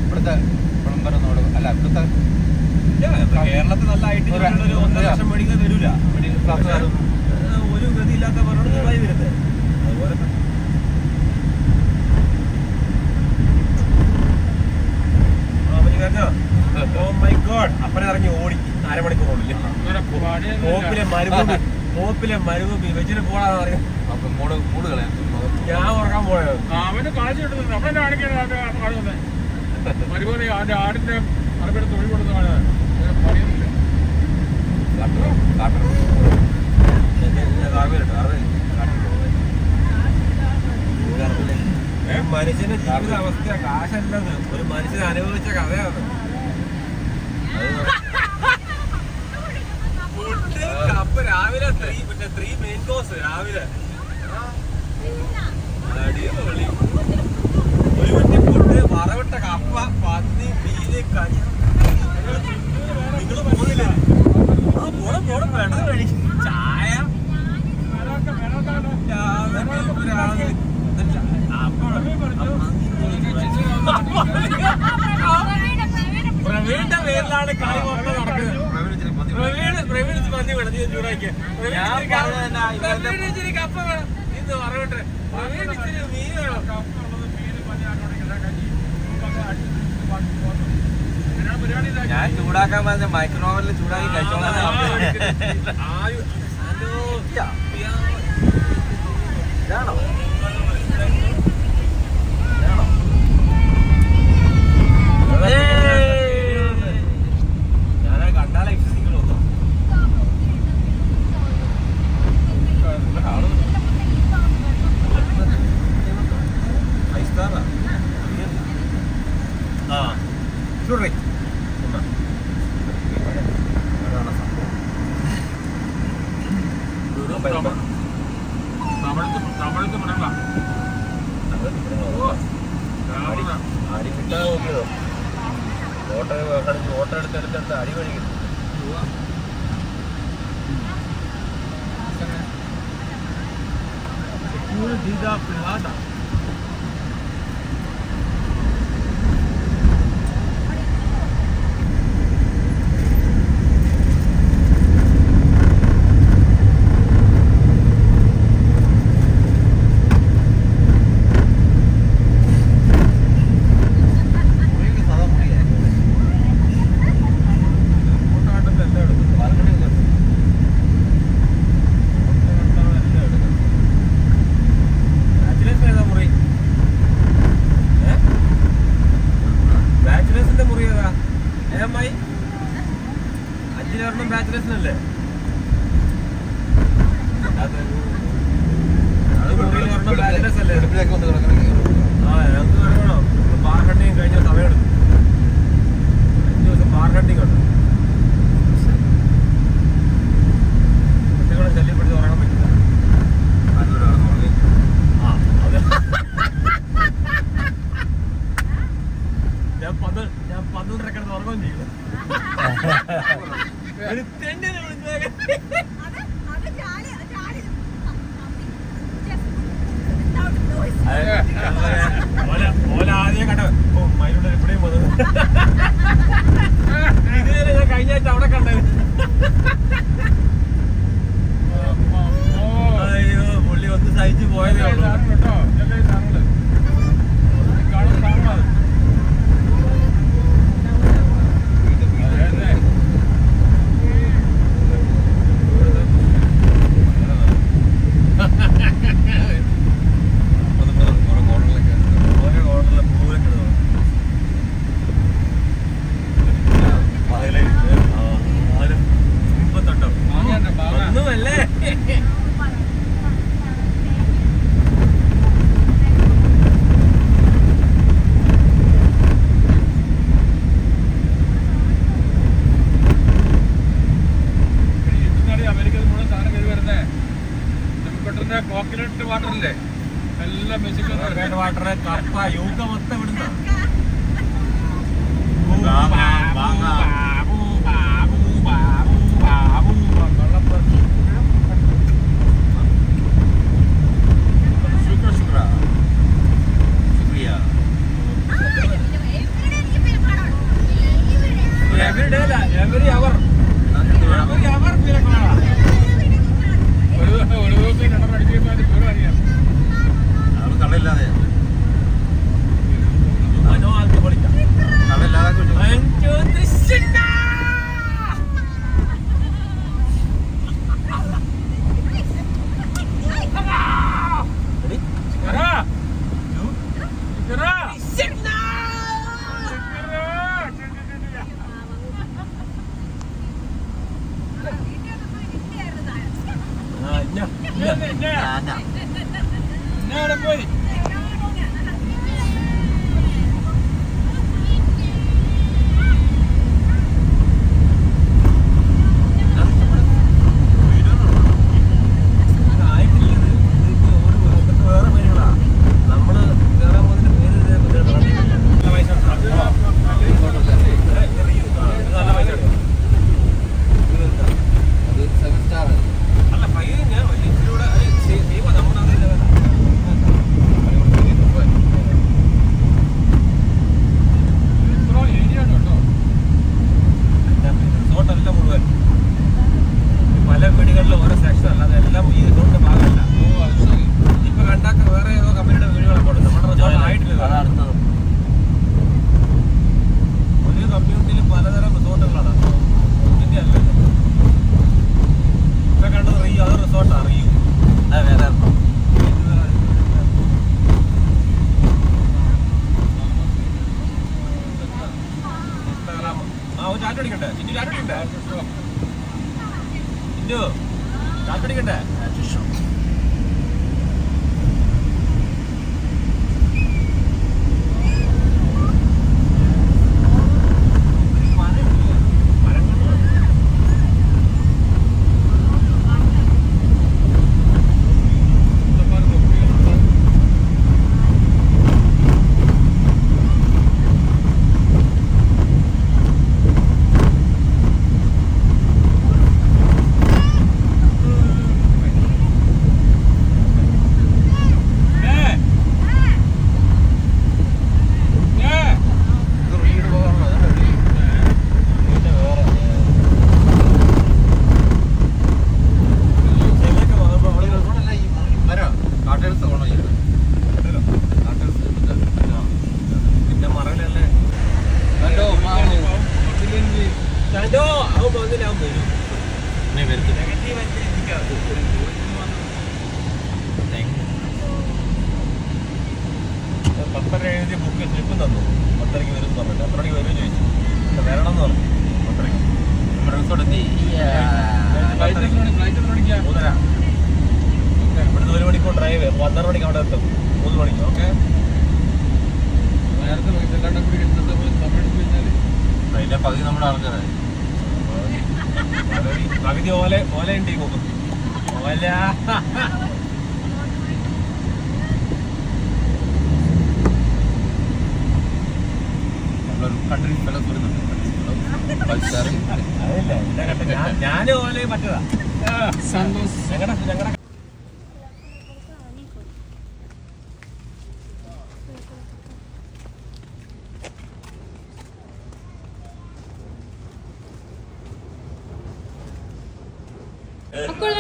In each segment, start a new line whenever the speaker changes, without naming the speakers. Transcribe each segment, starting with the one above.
ഇവിടുത്തെ വിളംബരനോട് അല്ല ഇവിടുത്തെ
കേരളത്തിൽ നല്ല ഐ ടി 1.5 ലക്ഷം മേടിക്കാൻ തരൂല. ഒരു ഗതിയില്ലാത്ത പറഞ്ഞോട് ദുബായി വരുന്നത്. അതുപോലെ അപ്പനെ ഇറങ്ങി ഓടി അരമണിക്കൂറില്ല. കോപ്പിലെ മരുഭൂമി വെച്ചിട്ട് പോടാന്ന് പറയും. ഞാൻ ഉറക്കാൻ പോയോ
അവന് കാശ് കിട്ടുന്നുണ്ട്. നമ്മളെ കാണുന്നത് മരുഭൂമി അവന്റെ ആടിന്റെ അറബിയുടെ തൊഴിൽ കൊടുത്ത പറയുന്നില്ല.
മനുഷ്യന്റെ ജീവിത അവസ്ഥ കാശല്ലത്, ഒരു മനുഷ്യനെ അനുഭവിച്ച കഥയാണ്. അപ്പൊ രാവിലെ 3 മെയിൻ കോഴ്സ് രാവിലെ അടിപൊളി. ഒരു കുറ്റി പൊട്ട്, വറവിട്ട കപ്പ, പന്നി, മീന്, കഞ്ഞി. നിങ്ങള് പോകുന്നില്ലേ? പോണം വെള്ളം കഴിക്കും, ചായ പ്രവീണിന്റെ പേരിലാണ് കളി മൊത്തം നടക്കുന്നത്. പ്രവീൺ മന്തി വേണം, നീ ചൂടാക്കിയ ഇച്ചിരി കപ്പ വേണം, ഇന്ന് വറവിട്ട് പ്രവീൺ ഇച്ചിരി മീൻ വേണം.
ഞാൻ ചൂടാക്കാൻ പറഞ്ഞ മൈക്രോവേവിൽ ചൂടാക്കി കഴിച്ചോളാം.
ഞാനത് കണ്ടാലേ വിശ്വസിക്കുള്ളൂ.
തമിഴത്ത് മൃഗങ്ങളാ
അടി കിട്ടാൻ നോക്കിയതോ. ഫോട്ടോ എടുത്തെടുത്ത് അടി കഴിക്കും. ബാച്ചിലേഴ്സിനല്ലേ അത് ബാച്ചിലേഴ്സ് അല്ലേ? ഞങ്ങൾക്ക് വേണോ ബാർ ഹണ്ടിങ് കഴിഞ്ഞ സമയമെടുക്കും. 5 ദിവസം ബാർ ഹണ്ടിങ് ഉണ്ട്. കുട്ടികളെ ശല്യപ്പെടുത്തി ഉറങ്ങാൻ പറ്റില്ല. അതെ, ഞാൻ 12 കിടന്ന് ഉറങ്ങുകയും ചെയ്യും. ആദ്യം കണ്ട മയിലുള്ള എവിടെയും പോകുന്നത് ഇതുവരെ ഞാൻ കഴിഞ്ഞ ആഴ്ച അവിടെ കണ്ടത്. അയ്യോ പുള്ളി ഒന്ന് സഹിച്ചു പോയതേ ഉള്ളൂ.
കോക്കനട്ട് വാട്ടറില്ലേ എല്ലാം മെസ്സിക്കൽ
വാട്ടർ കപ്പ യോഗ മൊത്തം ഇവിടുന്ന
പോയി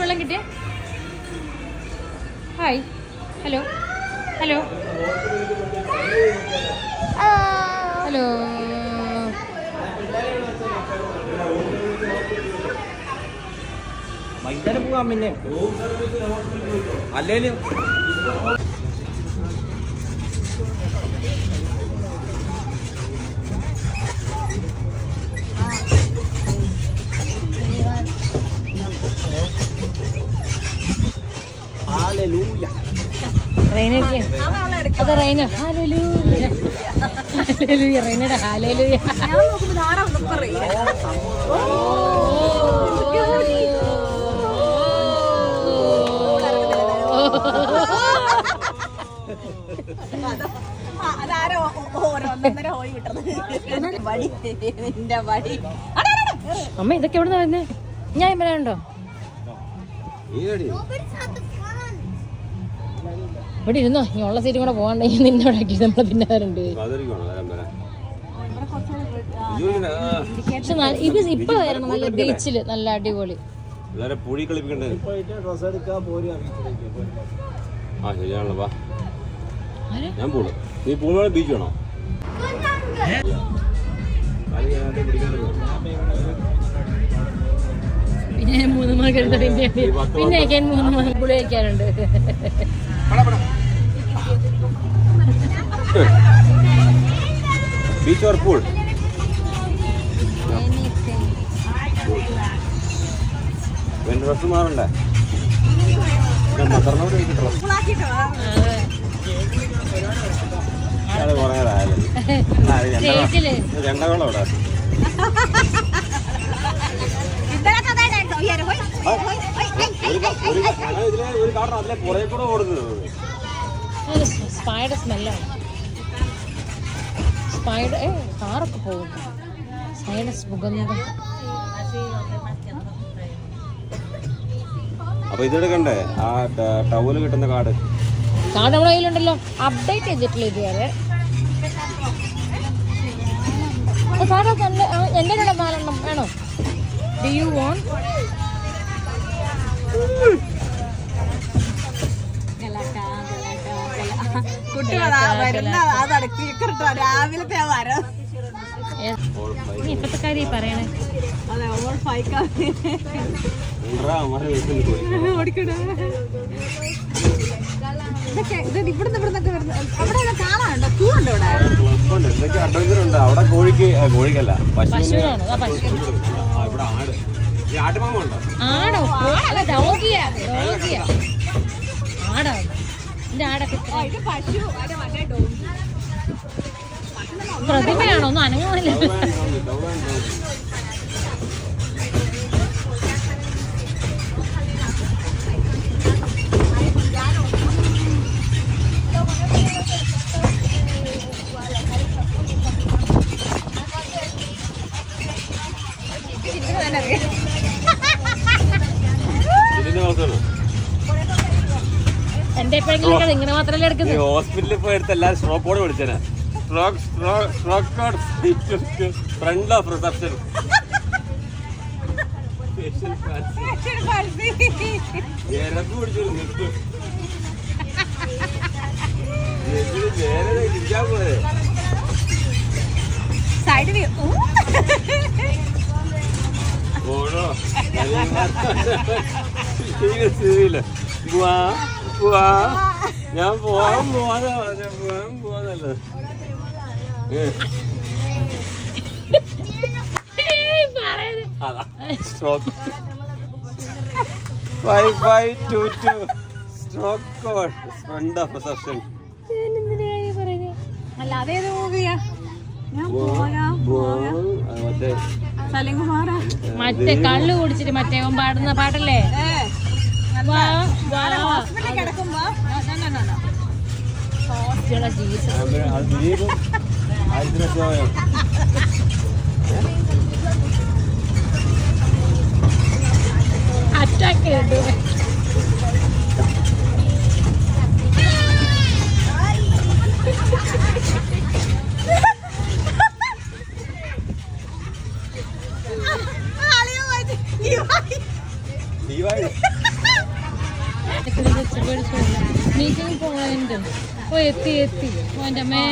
വെള്ളം കിട്ടിയ ഹായ് ഹലോ ഹലോ ഹലോ
വൈകുന്നേരം പോകാം പിന്നെ അല്ലേലും
അത് റൈന റൈനയുടെ ഹാലൂയ അമ്മ ഇതൊക്കെ എവിടുന്നാ വരുന്നേ ഞാൻ വരാനുണ്ടോ ഇവിടെ ഇരുന്നോ ഈ ഉള്ള സീറ്റും കൂടെ പോകണ്ടെങ്കിൽ നിന്നെ അവിടെ ആക്കി നമ്മളെ പിന്നെ വരണ്ട് പക്ഷെ ഇത് ഇപ്പൊ വരണം നല്ല ബീച്ചില് നല്ല അടിപൊളി
പൊടി കളിപ്പിക്കണ്ടേ ആ ശരിയാണല്ലോ ഞാൻ പോണു നീ പോകുന്ന ബീച്ച് വേണോ
പിന്നെ 3 മണിക്ക് പിന്നെ 3 മണി പുളി കഴിക്കാറുണ്ട്
ബീച്ച് ഓർ പൂൾ ഡ്രസ് മാറണ്ടേ
രണ്ടോളം ഇവിടെ ഒരു കാർഡ് അതിലെ കുറെ കൂടെ ഓടുന്നത്
സ്പൈഡർ സ്മെല്ലാണ്. സ്പൈഡർ കാറൊക്കെ പോകുന്നു. സ്പൈഡർ സുഗന്ധം.
അപ്പൊ ഇതെടുക്കണ്ടേ ആ ടവല് കിട്ടുന്ന കാർഡ്
നമ്മുടെ കയ്യിലുണ്ടല്ലോ. അപ്ഡേറ്റ് ചെയ്തിട്ടില്ല ഇതുവരെ. എന്റെ കൂടെ 4 എണ്ണം വേണോ? Do you want? ഇപ്പത്തെ കാര്യം പറയണേ.
അവിടെ കോഴിക്കല്ല
പശുവിനാണ്.
ഇവിടെ ആട്. ഈ ആട്ടുമാമ ഉണ്ടോ?
ആടോ? ഡോഗിയാ. ആടാണ് എന്റെ ആടൊക്കെ. പ്രതിമയാണോ? ഒന്നും അനങ്ങുന്നില്ല. എന്റെ എപ്പോഴെങ്കിലും ഇങ്ങനെ മാത്രമല്ലേ എടുക്കുന്നത്?
ഹോസ്പിറ്റലിൽ പോയി എടുത്ത് എല്ലാവരും സ്ട്രോക്ക് കോഡ് വിളിച്ചേനെ. Stroke code front of reception. ഇരക്ക് പിടിച്ചൊരു നിൽക്കും. നേരെ ഇരിക്കാൻ പോലെ ഓടോ ഞാൻ പോവാതെ പോവാന്നല്ലേ. Stroke 5522 stroke code front of reception.
അല്ലാതെ ഏത് മൂവിയാ?
മറ്റേ കള്ളു കുടിച്ചിട്ട് മറ്റേ പാടുന്ന പാട്ടല്ലേ? അറ്റാക്ക് ചെയ്തു. മീറ്റിംഗ് പോയിന്റ് എത്തി എന്റെ അമ്മേ.